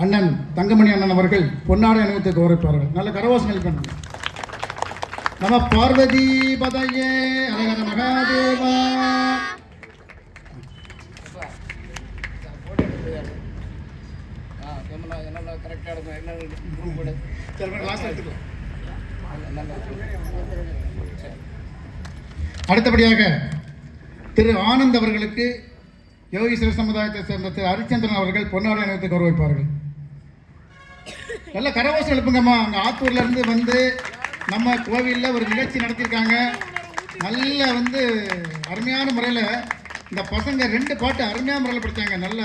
அண்ணன் தங்கமணி அண்ணன் அவர்கள் பொன்னாடை அணிவித்து கௌரவிப்பார்கள். நல்ல கரவாசங்கள் பண்ணுங்க. நம பார்வதி பதையே அழகர மகாதேவா. அடுத்தபடியாக திரு ஆனந்த் அவர்களுக்கு யோகீஸ்வர சமுதாயத்தை சேர்ந்த திரு ஹரிச்சந்திரன் அவர்கள் பொன்னாடை அணிவித்து கௌரவிப்பார்கள். நல்ல கரவாசம் எழுப்புங்கம்மா. அங்கே ஆத்தூர்ல இருந்து வந்து நம்ம கோவிலில் ஒரு நிகழ்ச்சி நடத்தியிருக்காங்க. நல்ல அருமையான முறையில் இந்த பசங்க 2 பாட்டு அருமையான முறையில் படித்தாங்க. நல்ல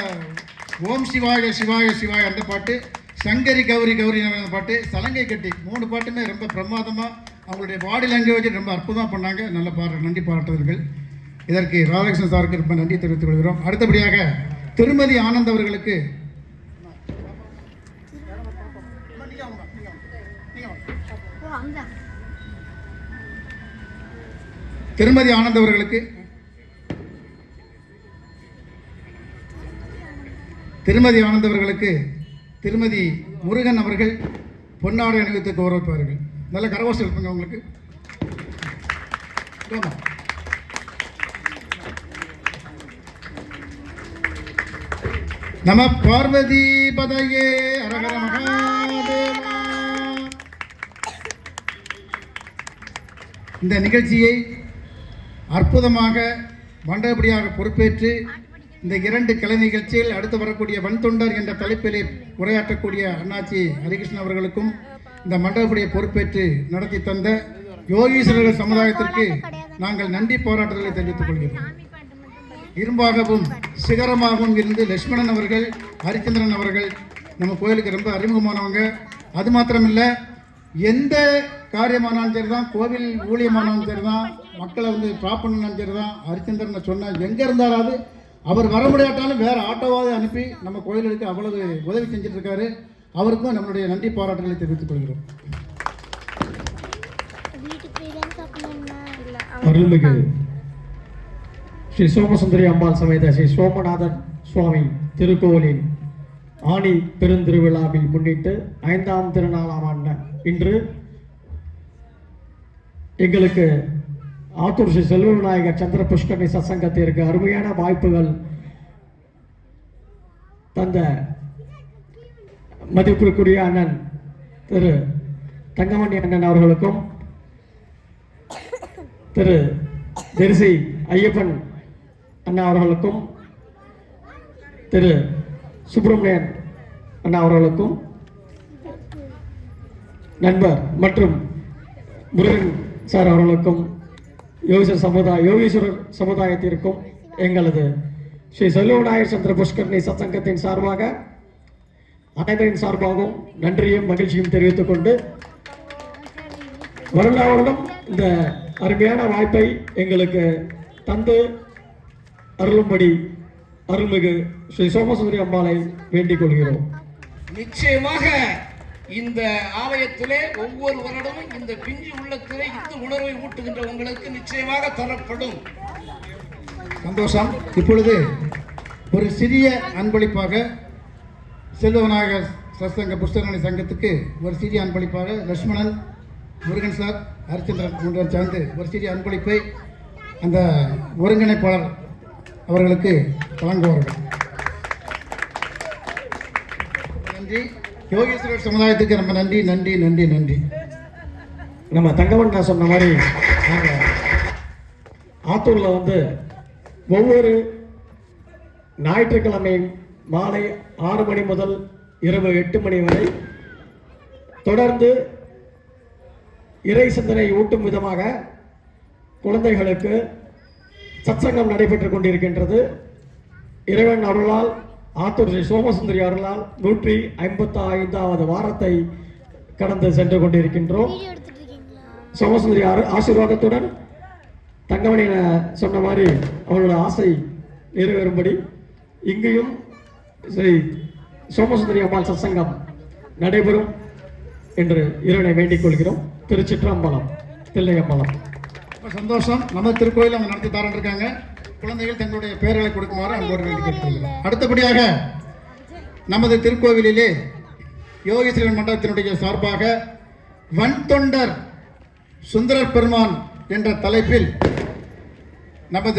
ஓம் சிவாய சிவாய சிவாய அந்த பாட்டு, சங்கரி கௌரி கௌரி அந்த பாட்டு, சலங்கை கட்டி 3 பாட்டுமே ரொம்ப பிரமாதமாக அவங்களுடைய பாடி லாங்குவேஜ் ரொம்ப அற்புதமாக பண்ணாங்க. நல்ல நன்றி பாராட்டுவர்கள். இதற்கு ராதாகிருஷ்ணன் சாருக்கு ரொம்ப நன்றி தெரிவித்துக் கொள்கிறோம். அடுத்தபடியாக திருமதி ஆனந்த் அவர்களுக்கு திருமதி முருகன் அவர்கள் பொன்னாடை அணிவித்து கௌரவிப்பார்கள். நல்ல கரவாசம் இருப்பாங்க உங்களுக்கு. நம பார்வதி பதையே அரகர மகாதேவா. இந்த நிகழ்ச்சியை அற்புதமாக மண்டபடியாக பொறுப்பேற்று இந்த 2 கலை நிகழ்ச்சியில் அடுத்து வரக்கூடிய வன்தொண்டர் என்ற தலைப்பிலே உரையாற்றக்கூடிய அண்ணாச்சி ஹரிகிருஷ்ணன் அவர்களுக்கும் இந்த மண்டபடியை பொறுப்பேற்று நடத்தி தந்த யோகீஸ்வரர்கள் சமுதாயத்திற்கு நாங்கள் நன்றி போராட்டங்களை தெரிவித்துக் கொள்கிறோம். இரும்பாகவும் சிகரமாகவும் இருந்து லட்சுமணன் அவர்கள், ஹரிச்சந்திரன் அவர்கள் நம்ம கோயிலுக்கு ரொம்ப அறிமுகமானவங்க. அது மாத்திரமில்லை, எந்த காரியமானாலும் சரி தான், கோவில் ஊழியமானாலும் சரி தான், மக்களை ட்ராப் பண்ணாலும் சரி தான், ஹரிச்சந்திரன் சொன்னால் எங்கே இருந்தாலும் அவர் வர முடியாட்டாலும் வேறு ஆட்டோவாவது அனுப்பி நம்ம கோயிலுக்கு அவ்வளவு உதவி செஞ்சுட்டு இருக்காரு. அவருக்கும் நம்மளுடைய நன்றி பாராட்டுகளை தெரிவித்துக் கொள்கிறோம். அருள்மிகு ஸ்ரீ சோமசுந்தரி அம்பாள் சமேத ஸ்ரீ சோமநாதன் சுவாமி திருக்கோவிலின் ஆணி பெருந்திருவிழாவை முன்னிட்டு 5ஆம் திருநாளாம் இன்று எங்களுக்கு ஆத்தூர் ஸ்ரீ செல்வ விநாயகர் சந்திர புஷ்கரணி சத்சங்கத்திற்கு அருமையான வாய்ப்புகள் தந்த மதிப்பிற்குரிய அண்ணன் திரு தங்கமணி அண்ணன் அவர்களுக்கும், திரு தரிசி ஐயப்பன் அண்ணா அவர்களுக்கும், திரு சுப்பிரமணியன் அண்ணா அவர்களுக்கும், நண்பர் மற்றும் முருகன் சார் அவர்களுக்கும், யோகீஸ்வரர் சமுதாயத்திற்கும் எங்களது ஸ்ரீ செல்வநாயகர் சந்திர புஷ்கரணி சத்சங்கத்தின் சார்பாக அனைவரின் சார்பாகவும் நன்றியும் மகிழ்ச்சியும் தெரிவித்துக் கொண்டு, வருடம் இந்த அருமையான வாய்ப்பை எங்களுக்கு தந்து அருளும்படி அருள்மிகு ஸ்ரீ சோமசுந்தரி அம்பாளை வேண்டிக் கொள்கிறோம். நிச்சயமாக இந்த ஆலயத்திலே ஒவ்வொரு வருடமும் இந்த பிஞ்சு உள்ளத்திலே இந்த உணர்வை ஊட்டுகின்ற உங்களுக்கு நிச்சயமாக தரப்படும். சந்தோஷம். இப்பொழுது ஒரு சிறிய அன்பளிப்பாக செல்வநாயகர் சத்சங்க புஷ்கரணி சங்கத்துக்கு ஒரு சிறிய அன்பளிப்பாக லட்சுமணன், முருகன் சார், ஹரிச்சந்திரன் மூன்றும் சேர்ந்து ஒரு சிறிய அன்பளிப்பை அந்த ஒருங்கிணைப்பாளர் அவர்களுக்கு வழங்குவார்கள். நன்றி. யோகீஸ்வரர் சமுதாயத்துக்கு நம்ம நன்றி நன்றி நன்றி நன்றி. நம்ம தங்கமண்ணா சொன்ன மாதிரி நாங்கள் ஆத்தூரில் ஒவ்வொரு ஞாயிற்றுக்கிழமையும் மாலை 6 மணி முதல் இரவு 8 மணி வரை தொடர்ந்து இறை சிந்தனை ஊட்டும் விதமாக குழந்தைகளுக்கு சத்சங்கம் நடைபெற்றுக் கொண்டிருக்கின்றது. இறைவன் அருளால், ஆத்தூர் ஸ்ரீ சோமசுந்தரி அருளால் 155வது வாரத்தை கடந்து சென்று கொண்டிருக்கின்றோம். சோமசுந்தரி ஆசீர்வாதத்துடன் தங்கமணி சொன்ன மாதிரி அவளோட ஆசை நிறைவேறும்படி இங்கேயும் ஸ்ரீ சோமசுந்தரி அம்பாள் சத்சங்கம் நடைபெறும் என்று இறைவனை வேண்டிக் கொள்கிறோம். திருச்சிற்றம்பலம், தில்லையம்பலம். சந்தோஷம். நம்ம திருக்கோயில் அவங்க நடத்தி தரேன் இருக்காங்க. குழந்தைகள் தங்களுடைய பெயர்களை கொடுக்குமாறு அன்போடு வேண்டி கேட்டுக்கொள்கிறோம். அடுத்தபடியாக நமது திருக்கோவிலிலே யோகேஸ்வரன் மண்டலத்தினுடைய சார்பாக வன்தொண்டர் சுந்தரர் பெருமான் என்ற தலைப்பில் நமது